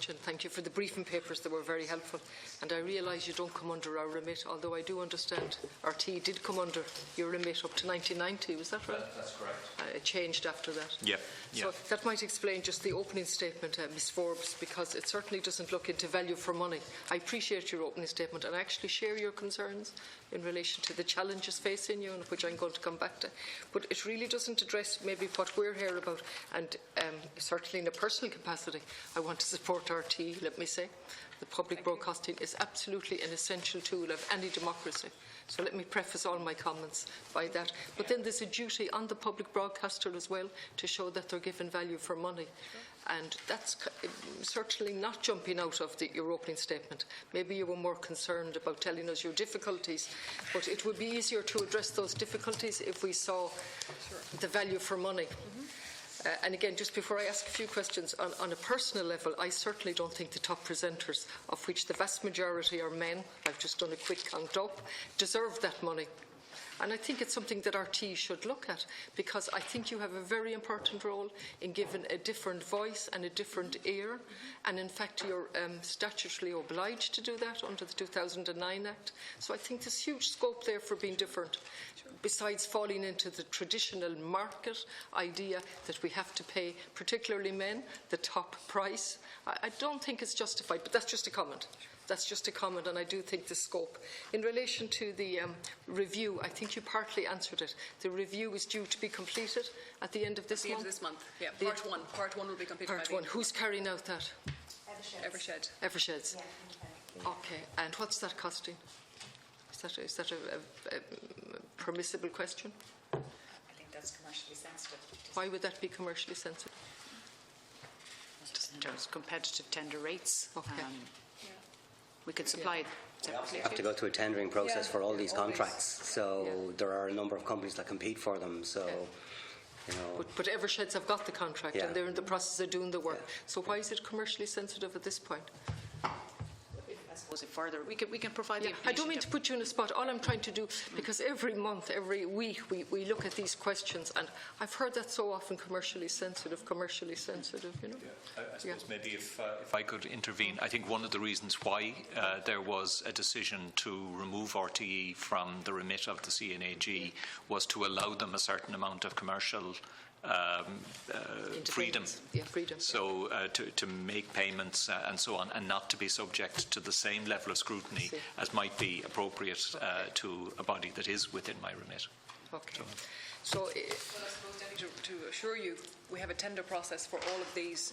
much, and thank you for the briefing papers. They were very helpful. And I realise you don't come under our remit, although I do understand RTE did come under your remit up to 1990. Was that right? That's correct. It changed after that. Yeah. So that might explain just the opening statement, Ms Forbes, because it certainly doesn't look into value for money. I appreciate your opening statement, and I actually share your concerns in relation to the challenges facing you, and which I'm going to come back to. But it really doesn't address maybe what we're here about, and certainly in a personal capacity, I want to support RTE, let me say. The public broadcasting is absolutely an essential tool of any democracy. So let me preface all my comments by that. But then there's a duty on the public broadcaster as well to show that they're given value for money. And that's certainly not jumping out of your opening statement. Maybe you were more concerned about telling us your difficulties, but it would be easier to address those difficulties if we saw the value for money. And again, just before I ask a few questions, on a personal level, I certainly don't think the top presenters, of which the vast majority are men, I've just done a quick count up, deserve that money. And I think it's something that RTE should look at, because I think you have a very important role in giving a different voice and a different ear. And in fact, you're statutorily obliged to do that under the 2009 Act. So I think there's huge scope there for being different, besides falling into the traditional market idea that we have to pay, particularly men, the top price. I don't think it's justified, but that's just a comment. That's just a comment, and I do think the scope. In relation to the review, I think you partly answered it. The review is due to be completed at the end of this month? At the end of this month, yeah. Part one will be completed Part one. Who's carrying out that? Evershed. Eversheds. Yeah. Okay, and what's that costing? Is that a permissible question? I think that's commercially sensitive. Why would that be commercially sensitive? Just in terms of competitive tender rates. Okay. We could supply it separately. We have to go through a tendering process for all these contracts, so there are a number of companies that compete for them. So, you know. But Eversheds have got the contract, and they're in the process of doing the work. So why is it commercially sensitive at this point? It further. We can provide the information. I don't mean to put you in a spot. All I'm trying to do, because every month, every week, we look at these questions, and I've heard that so often, commercially sensitive, you know. I suppose maybe if I could intervene, I think one of the reasons why there was a decision to remove RTE from the remit of the CNAG was to allow them a certain amount of commercial freedom. So to make payments and so on, and not to be subject to the same level of scrutiny as might be appropriate to a body that is within my remit. Okay. So I suppose, Debbie, to assure you, we have a tender process for all of these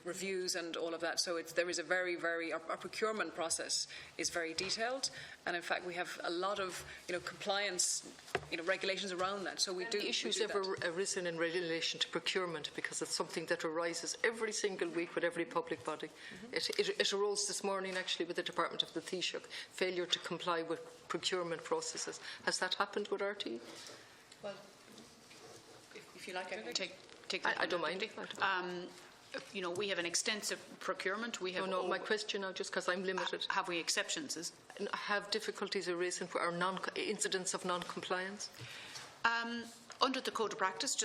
reviews and all of that. So there is a very, our procurement process is very detailed, and in fact we have a lot of compliance regulations around that. So we do. Issues ever arisen in relation to procurement, because it's something that arises every single week with every public body. It arose this morning actually with the Department of the Taoiseach, failure to comply with procurement processes. Has that happened with RTE? Well, if you like, I can take that. I don't mind. We have an extensive procurement. We have. No, my question now, just because I'm limited. Have we exceptions? Have difficulties arisen or incidents of non-compliance? Under the Code of Practice,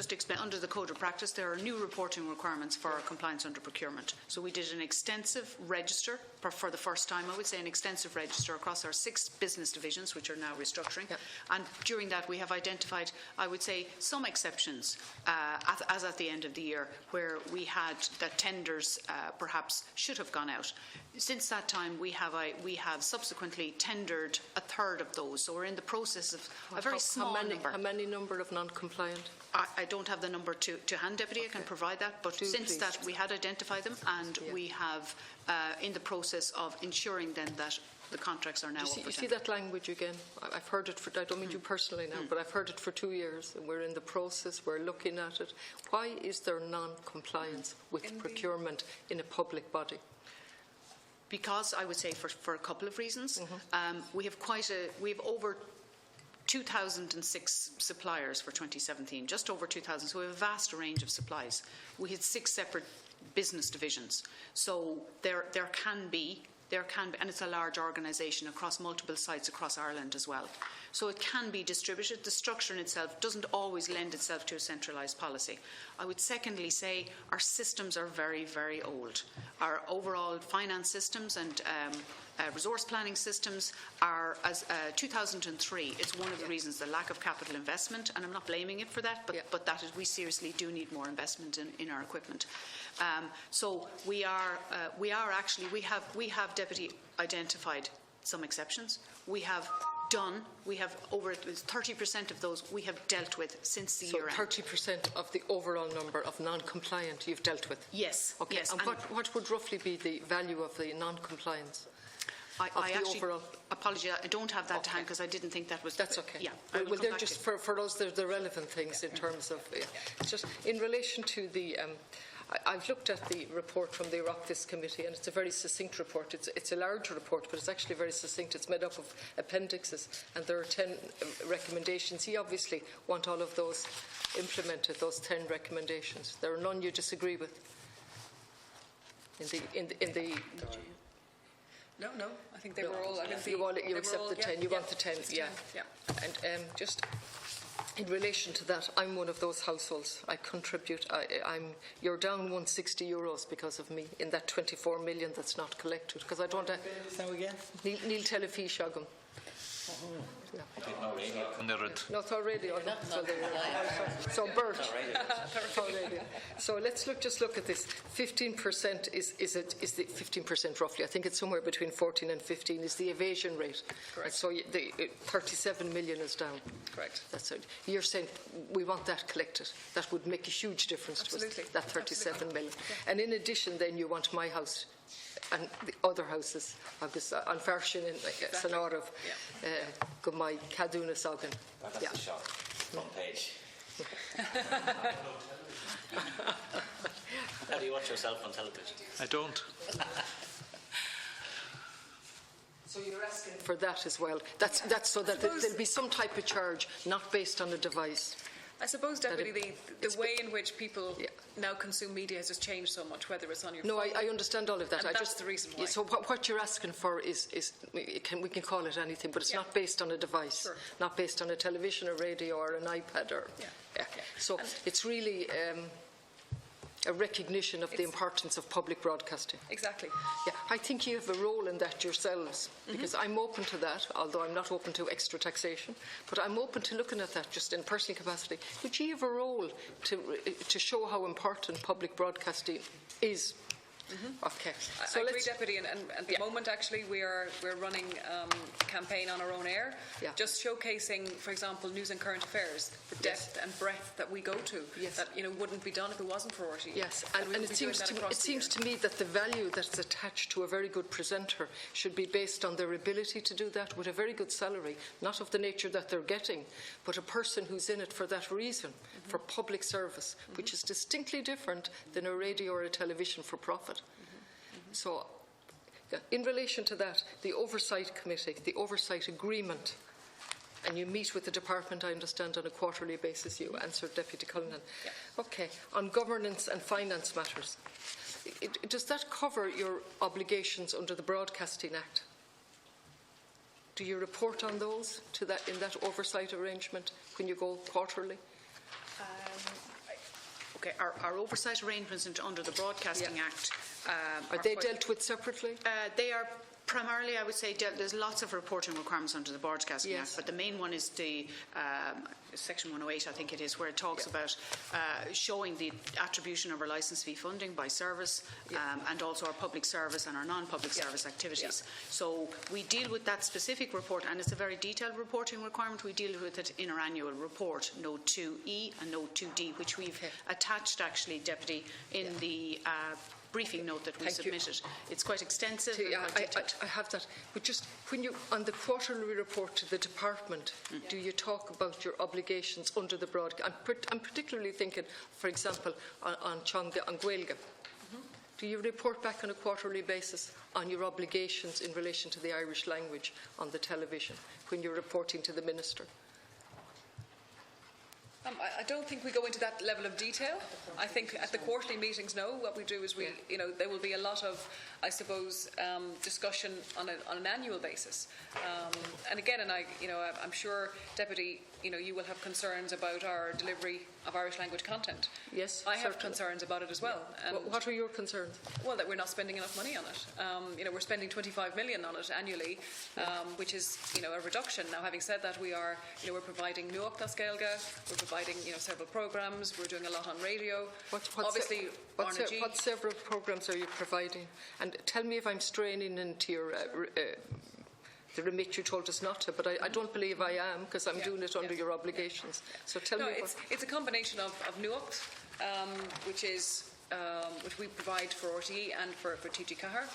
under the Code of Practice, there are new reporting requirements for compliance under procurement. So we did an extensive register, for the first time, I would say, an extensive register across our 6 business divisions, which are now restructuring. Yep. And during that, we have identified, I would say, some exceptions, as at the end of the year, where we had that tenders perhaps should have gone out. Since that time, we have subsequently tendered a third of those. So we're in the process of a very small number. How many number of non-compliant? I don't have the number to hand, Deputy. Okay. I can provide that. But since that, we had identified them, and we have in the process of ensuring then that the contracts are now up. You see that language again? I've heard it for, I don't mean you personally now, but I've heard it for 2 years, and we're in the process, we're looking at it. Why is there non-compliance with procurement in a public body? Because I would say for a couple of reasons. We have over 2,006 suppliers for 2017, just over 2,000. So we have a vast range of supplies. We had 6 separate business divisions. So there can be there can be, and it's a large organisation across multiple sites across Ireland as well. So it can be distributed. The structure in itself doesn't always lend itself to a centralised policy. I would secondly say our systems are very, very old. Our overall finance systems and resource planning systems are as 2003. It's one of the reasons, the lack of capital investment, and I'm not blaming it for that, but that is, we seriously do need more investment in our equipment. So we have Deputy identified some exceptions. We have over 30% of those we have dealt with since the year end. So 30% of the overall number of non-compliant you've dealt with? Yes. Okay. Yes. And what would roughly be the value of the non-compliance? I actually apologise. I don't have that to hand because I didn't think that was. That's okay. Yeah. Well, they're just for us. They're the relevant things in terms of. Just in relation to the. I've looked at the report from the Oireachtas Committee, and it's a very succinct report. It's a large report, but it's actually very succinct. It's made up of appendixes, and there are 10 recommendations. You obviously want all of those implemented, those 10 recommendations. There are none you disagree with in the No, I think they were all. You accept the 10. You want the 10, yeah. And just in relation to that, I'm one of those households. I contribute. You're down €160 because of me in that 24 million that's not collected because I don't. Now again. Níl telefi seagam. Not already. So Bert. So let's just look at this. 15% is the 15% roughly. I think it's somewhere between 14 and 15 is the evasion rate. Correct. And so the 37 million is down. Correct. That's it. You're saying we want that collected. That would make a huge difference to us. That 37 million. Yeah. And in addition, then you want my house and the other houses agus an farshin in san áraibh go mai cadúna sagan. That's the shot. Front page. How do you watch yourself on television? I don't. So you're asking for that as well. That's so that there'll be some type of charge, not based on a device. I suppose, Deputy, the way in which people now consume media has just changed so much, whether it's on your phone. No, I understand all of that. And that's the reason why. So what you're asking for is we can call it anything, but it's not based on a device, not based on a television, a radio, or an iPad. So it's really a recognition of the importance of public broadcasting. Exactly. Yeah, I think you have a role in that yourselves, because I'm open to that, although I'm not open to extra taxation, but I'm open to looking at that just in personal capacity. But you have a role to show how important public broadcasting is. Okay. So I agree, Deputy, and at the moment actually we're running a campaign on our own air, just showcasing, for example, news and current affairs, the depth and breadth that we go to, that wouldn't be done if it wasn't for RTE. Yes, and it seems to me that the value that's attached to a very good presenter should be based on their ability to do that with a very good salary, not of the nature that they're getting, but a person who's in it for that reason, for public service, which is distinctly different than a radio or a television for profit. So, in relation to that, the Oversight Committee, the Oversight Agreement, and you meet with the department, I understand, on a quarterly basis. You answered Deputy Cullinan. Okay, on governance and finance matters, does that cover your obligations under the Broadcasting Act? Do you report on those in that oversight arrangement when you go quarterly? Okay, our oversight arrangements under the Broadcasting Act are they dealt with separately? They are primarily, I would say, there's lots of reporting requirements under the Broadcasting Act, but the main one is the Section 108, I think it is, where it talks about showing the attribution of our licence fee funding by service and also our public service and our non-public service activities. So we deal with that specific report, and it's a very detailed reporting requirement. We deal with it in our annual report, Note 2E and Note 2D, which we've attached, actually, Deputy, in the briefing note that we submitted. It's quite extensive. I have that. But just when you, on the quarterly report to the department, do you talk about your obligations under the broadcast? I'm particularly thinking, for example, on Chonga and Gaeilge. Do you report back on a quarterly basis on your obligations in relation to the Irish language on the television when you're reporting to the Minister? I don't think we go into that level of detail. I think at the quarterly meetings, no. What we do is there will be a lot of, I suppose, discussion on an annual basis. And again, I'm sure, Deputy, you will have concerns about our delivery of Irish language content. Yes, I have concerns about it as well. And what are your concerns? Well, that we're not spending enough money on it. We're spending 25 million on it annually, which is a reduction. Now, having said that, we're providing Nuachtas Gaeilge, we're providing several programmes, we're doing a lot on radio. What several programmes are you providing? And tell me if I'm straining into your the remit you told us not to, but I don't believe I am, because I'm doing it under your obligations. So tell me it's a combination of Nuacht, which we provide for RTE and for TG Cahir.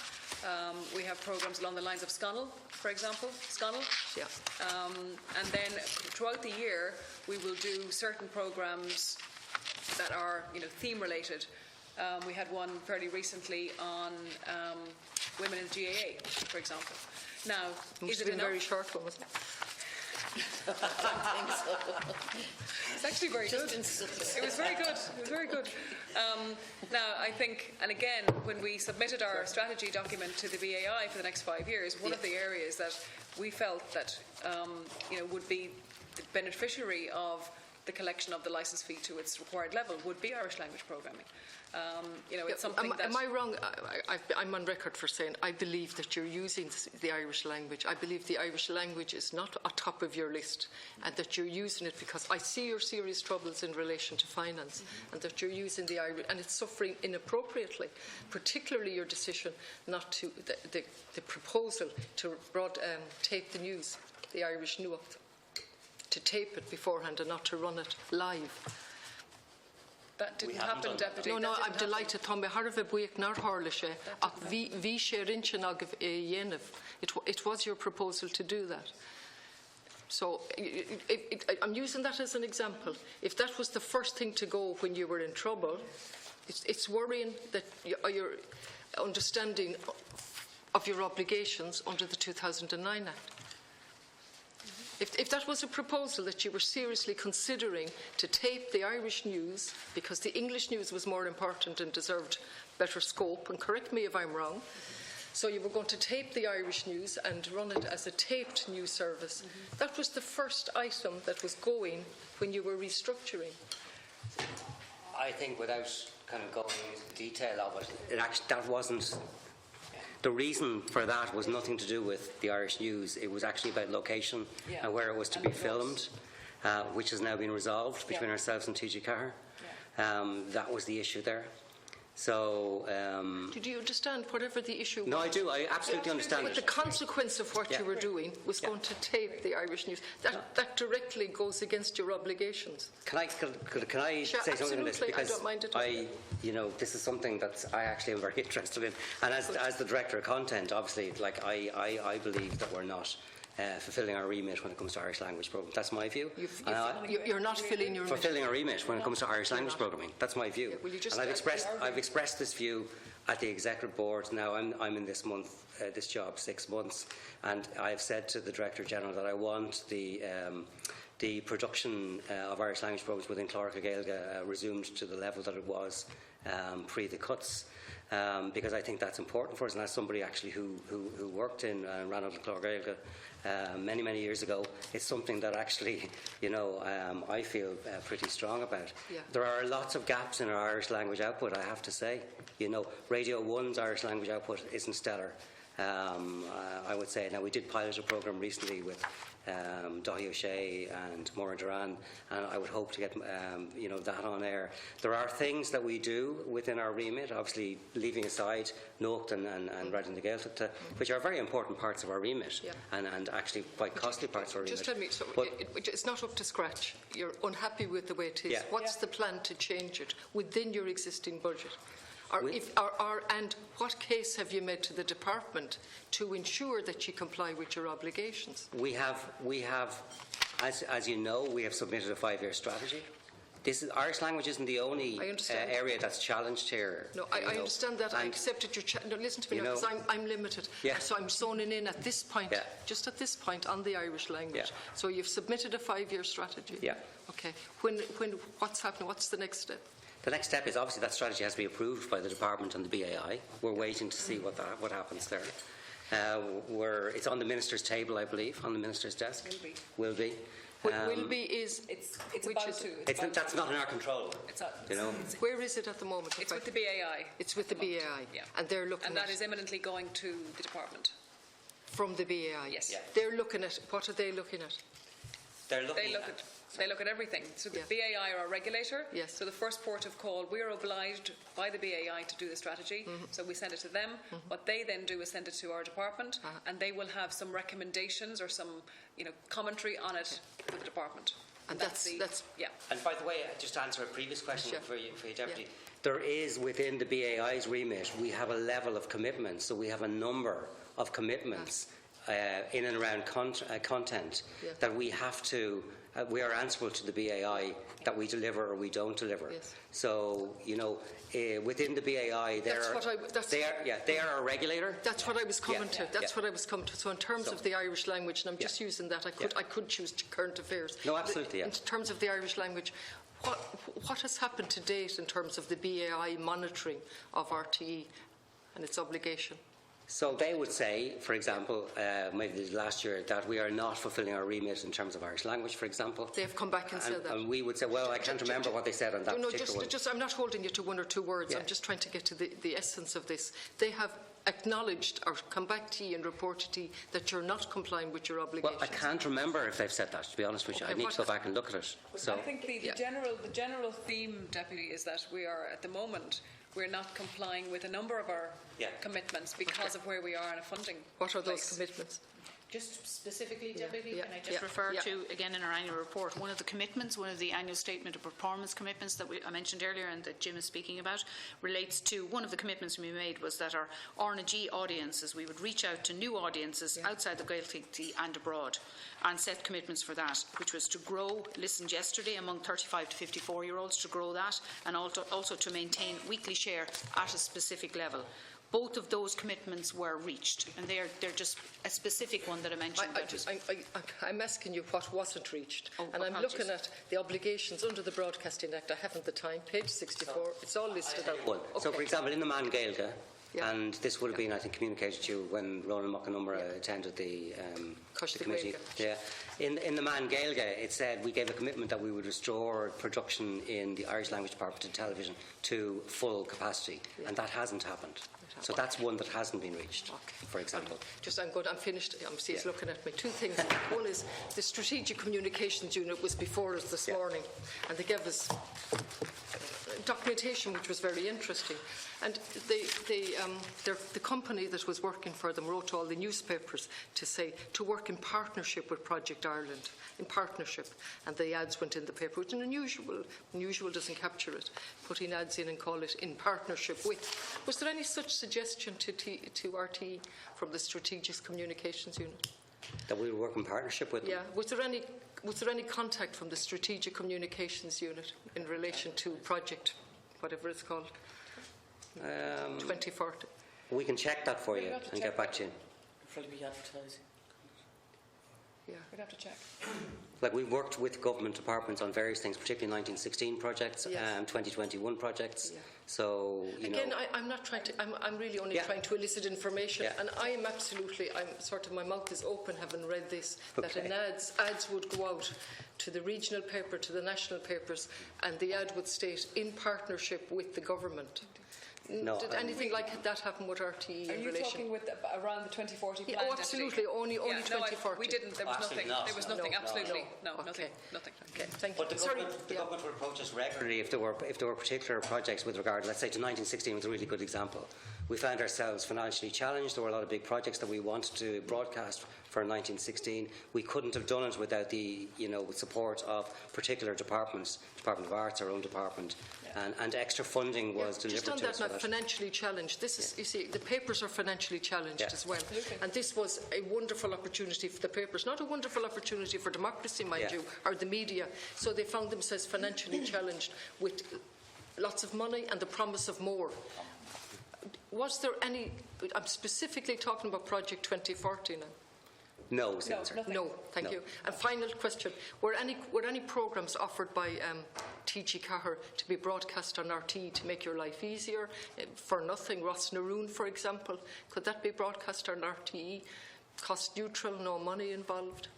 We have programmes along the lines of Scannell, for example. Scannell. Yeah. And then throughout the year, we will do certain programmes that are theme related. We had one fairly recently on women in the GAA, for example. Now, is it enough? Very short one, wasn't it? I don't think so. It's actually very good. It was very good. It was very good. Now, I think, and again, when we submitted our strategy document to the BAI for the next 5 years, one of the areas that we felt that would be the beneficiary of the collection of the licence fee to its required level would be Irish language programming. It's something am I wrong? I'm on record for saying I believe that you're using the Irish language. I believe the Irish language is not on top of your list, and that you're using it because I see your serious troubles in relation to finance, and that you're using the Irish, and it's suffering inappropriately, particularly your decision not to, the proposal to tape the news, the Irish Nuacht, to tape it beforehand and not to run it live. That didn't happen, Deputy. No, I'm delighted. Tommy Harvey Buick nar Harlishe. Vi Sherinchen Agav Yenev. It was your proposal to do that. So I'm using that as an example. If that was the first thing to go when you were in trouble, it's worrying that your understanding of your obligations under the 2009 Act. If that was a proposal that you were seriously considering to tape the Irish news because the English news was more important and deserved better scope, and correct me if I'm wrong, so you were going to tape the Irish news and run it as a taped news service, that was the first item that was going when you were restructuring. I think without kind of going into detail of it, that wasn't... The reason for that was nothing to do with the Irish news. It was actually about location and where it was to be filmed, which has now been resolved between ourselves and TG Cahir. That was the issue there. So... Did you understand whatever the issue was? No, I do. I absolutely understand But the consequence of what you were doing was going to tape the Irish news. That directly goes against your obligations. Can I say something on this? Because I don't mind at all. This is something that I actually am very interested in. And as the Director of Content, obviously, I believe that we're not fulfilling our remit when it comes to Irish language programming. That's my view. You're not fulfilling our remit when it comes to Irish language programming. That's my view. And I've expressed this view at the Executive Board. Now I'm in this job 6 months, and I've said to the Director General that I want the production of Irish language programmes within Cláraic Gaeilge resumed to the level that it was pre the cuts. Because I think that's important for us, and as somebody actually who worked in ran out of Cláraic Gaeilge many years ago, it's something that actually I feel pretty strong about. There are lots of gaps in our Irish language output, I have to say. Radio 1's Irish language output isn't stellar, I would say. Now, we did pilot a programme recently with Dahi O'Shea and Maura Duran, and I would hope to get that on air. There are things that we do within our remit, obviously leaving aside Nuacht and Radin the Gaeltacht, which are very important parts of our remit, and actually quite costly parts of our remit. Just tell me, so it's not up to scratch. You're unhappy with the way it is. What's the plan to change it within your existing budget? And what case have you made to the department to ensure that you comply with your obligations? We have, as you know, we have submitted a 5-year strategy Irish language isn't the only area that's challenged here. No, I understand that. I accepted your... No, listen to me now, because I'm limited. Yeah. So I'm zoning in at this point, just at this point, on the Irish language. Yeah. So you've submitted a 5-year strategy. Yeah. Okay. What's happening? What's the next step? The next step is obviously that strategy has to be approved by the department and the BAI. We're waiting to see what happens there. It's on the minister's table, I believe, on the minister's desk. Will be. Will be is... It's about to. That's not in our control. Where is it at the moment? It's with the BAI. It's with the BAI. Yeah. And they're looking And that is imminently going to the department. From the BAI? Yes. Yeah. They're looking at... What are they looking at? They look at everything. So the BAI are a regulator. Yes. So the first port of call, we're obliged by the BAI to do the strategy. So we send it to them. What they then do is send it to our department, and they will have some recommendations or some, commentary on it for the department. And that's yeah. And by the way, just to answer a previous question for you, Deputy, there is within the BAI's remit, we have a level of commitments. So we have a number of commitments in and around content that we have to. We are answerable to the BAI that we deliver or we don't deliver. Yes. So within the BAI, they are a regulator. That's what I was coming to. That's what I was coming to. So in terms of the Irish language, and I'm just using that, I could choose current affairs. No, absolutely. In terms of the Irish language, what has happened to date in terms of the BAI monitoring of RTE and its obligation? So they would say, for example, maybe last year, that we are not fulfilling our remit in terms of Irish language, for example. They have come back and said that. And we would say, well, I can't remember what they said on that particular one. I'm not holding you to one or two words. I'm just trying to get to the essence of this. They have acknowledged or come back to you and reported to you that you're not complying with your obligations. Well, I can't remember if they've said that, to be honest with you. I need to go back and look at it. I think the general theme, Deputy, is that we are, at the moment, we're not complying with a number of our commitments because of where we are in a funding. What are those commitments? Just specifically, Deputy, can I just refer to, again, in our annual report, one of the commitments, one of the annual statement of performance commitments that I mentioned earlier and that Jim is speaking about, relates to one of the commitments we made was that our R&G audiences, we would reach out to new audiences outside the Gaeltacht and abroad and set commitments for that, which was to grow, listened yesterday, among 35 to 54-year-olds, to grow that, and also to maintain weekly share at a specific level. Both of those commitments were reached, and they're just a specific one that I mentioned. I'm asking you what wasn't reached, and I'm apologies. looking at the obligations under the Broadcasting Act. I haven't the time. Page 64. It's all listed out. Okay. So, for example, in the Man Gaeilge, and this would have been, I think, communicated to you when Ronan Muckanumra attended the committee. Yeah. In the Man Gaeilge, it said we gave a commitment that we would restore production in the Irish language department and television to full capacity, and that hasn't happened. So that's one that hasn't been reached, for example. I'm finished. He's looking at me. Two things. One is the Strategic Communications Unit was before us this morning, and they gave us documentation which was very interesting. And the company that was working for them wrote to all the newspapers to say to work in partnership with Project Ireland, in partnership, and the ads went in the paper, which is unusual. Unusual doesn't capture it. Putting ads in and call it in partnership with. Was there any such suggestion to RTE from the Strategic Communications Unit? That we would work in partnership with them? Yeah. Was there any contact from the Strategic Communications Unit in relation to project, whatever it's called, 2040? We can check that for you and get back to you. Probably be advertising. Yeah, we'd have to check. Like, we've worked with government departments on various things, particularly 1916 projects and 2021 projects. Yeah. So, I'm not trying to. I'm really only trying to elicit information, and I'm sort of, my mouth is open, having read this, that an ads would go out to the regional paper, to the national papers, and the ad would state in partnership with the government. No, did anything like that happen with RTE in relation? Are you talking with around the 2040 plan? Oh, absolutely. Only 2040. We didn't. There was nothing. There was nothing. Absolutely. No. Okay. Nothing. Okay. Thank you. But the government would approach us regularly if there were particular projects with regard. Let's say to 1916 was a really good example. We found ourselves financially challenged. There were a lot of big projects that we wanted to broadcast for 1916. We couldn't have done it without the support of particular departments, Department of Arts, our own department, and extra funding was delivered just on to us. that, now, financially challenged. This is, you see, the papers are financially challenged as well. Absolutely. And this was a wonderful opportunity for the papers, not a wonderful opportunity for democracy, mind you, or the media. So they found themselves financially challenged with lots of money and the promise of more. Was there any, I'm specifically talking about Project 2040 now. No, No, thank you. And final question: were any programmes offered by TG Cahir to be broadcast on RTE to make your life easier for nothing? Ross Naroon, for example, could that be broadcast on RTE? Cost neutral, no money involved.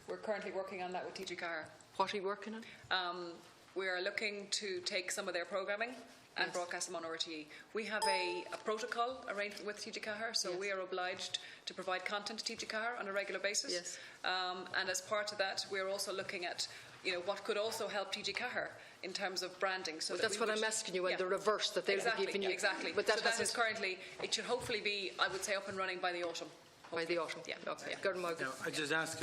We're currently working on that with TG Cahir. What are you working on? We are looking to take some of their programming and broadcast them on RTE. We have a protocol arranged with TG Cahir, so we are obliged to provide content to TG Cahir on a regular basis. Yes. And as part of that, we are also looking at what could also help TG Cahir in terms of branding. So that's what I'm asking you, and the reverse that they'll be giving you. Exactly. But that is currently, it should hopefully be, I would say, up and running by the autumn. By the autumn. Yeah. Okay. Yeah. Now, I just ask